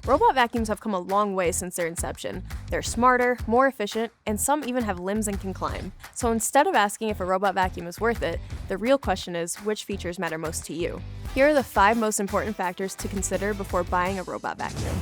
Robot vacuums have come a long way since their inception. They're smarter, more efficient, and some even have limbs and can climb. So instead of asking if a robot vacuum is worth it, the real question is which features matter most to you. Here are the 5 most important factors to consider before buying a robot vacuum.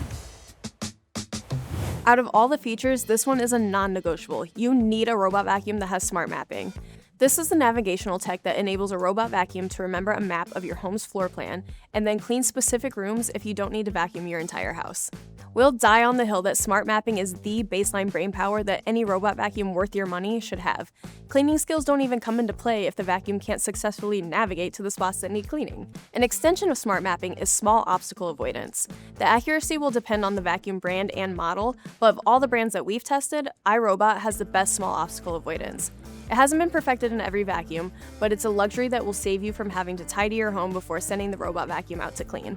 Out of all the features, this one is a non-negotiable. You need a robot vacuum that has smart mapping. This is the navigational tech that enables a robot vacuum to remember a map of your home's floor plan and then clean specific rooms if you don't need to vacuum your entire house. We'll die on the hill that smart mapping is the baseline brainpower that any robot vacuum worth your money should have. Cleaning skills don't even come into play if the vacuum can't successfully navigate to the spots that need cleaning. An extension of smart mapping is small obstacle avoidance. The accuracy will depend on the vacuum brand and model, but of all the brands that we've tested, iRobot has the best small obstacle avoidance. It hasn't been perfected in every vacuum, but it's a luxury that will save you from having to tidy your home before sending the robot vacuum out to clean.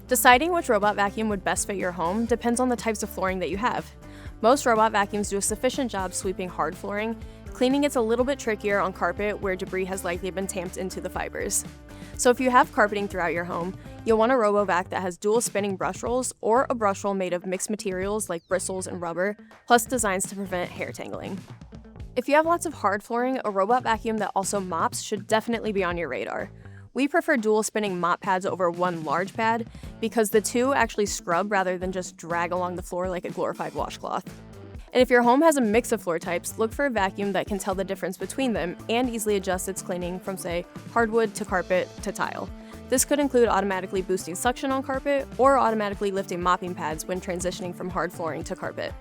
Deciding which robot vacuum would best fit your home depends on the types of flooring that you have. Most robot vacuums do a sufficient job sweeping hard flooring. Cleaning gets a little bit trickier on carpet where debris has likely been tamped into the fibers. So if you have carpeting throughout your home, you'll want a RoboVac that has dual spinning brush rolls or a brush roll made of mixed materials like bristles and rubber, plus designs to prevent hair tangling. If you have lots of hard flooring, a robot vacuum that also mops should definitely be on your radar. We prefer dual spinning mop pads over one large pad because the two actually scrub rather than just drag along the floor like a glorified washcloth. And if your home has a mix of floor types, look for a vacuum that can tell the difference between them and easily adjust its cleaning from, say, hardwood to carpet to tile. This could include automatically boosting suction on carpet or automatically lifting mopping pads when transitioning from hard flooring to carpet.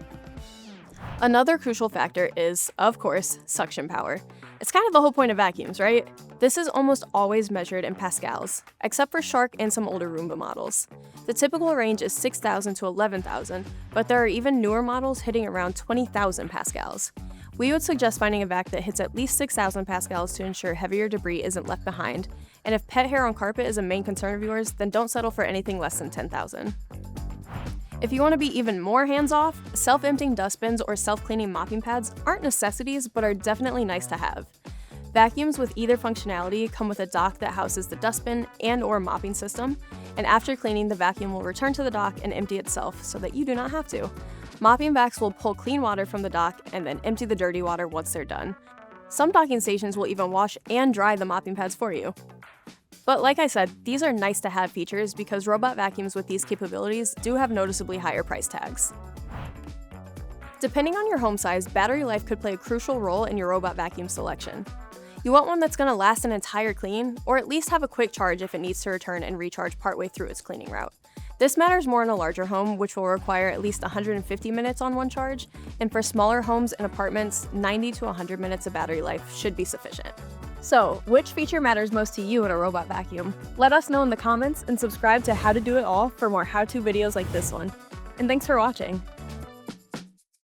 Another crucial factor is, of course, suction power. It's kind of the whole point of vacuums, right? This is almost always measured in pascals, except for Shark and some older Roomba models. The typical range is 6,000 to 11,000, but there are even newer models hitting around 20,000 pascals. We would suggest finding a vac that hits at least 6,000 pascals to ensure heavier debris isn't left behind, and if pet hair on carpet is a main concern of yours, then don't settle for anything less than 10,000. If you want to be even more hands-off, self-emptying dustbins or self-cleaning mopping pads aren't necessities but are definitely nice to have. Vacuums with either functionality come with a dock that houses the dustbin and/or mopping system, and after cleaning, the vacuum will return to the dock and empty itself so that you do not have to. Mopping vacs will pull clean water from the dock and then empty the dirty water once they're done. Some docking stations will even wash and dry the mopping pads for you. But like I said, these are nice to have features because robot vacuums with these capabilities do have noticeably higher price tags. Depending on your home size, battery life could play a crucial role in your robot vacuum selection. You want one that's going to last an entire clean, or at least have a quick charge if it needs to return and recharge partway through its cleaning route. This matters more in a larger home, which will require at least 150 minutes on one charge, and for smaller homes and apartments, 90 to 100 minutes of battery life should be sufficient. So, which feature matters most to you in a robot vacuum? Let us know in the comments and subscribe to How to Do It All for more how-to videos like this one. And thanks for watching!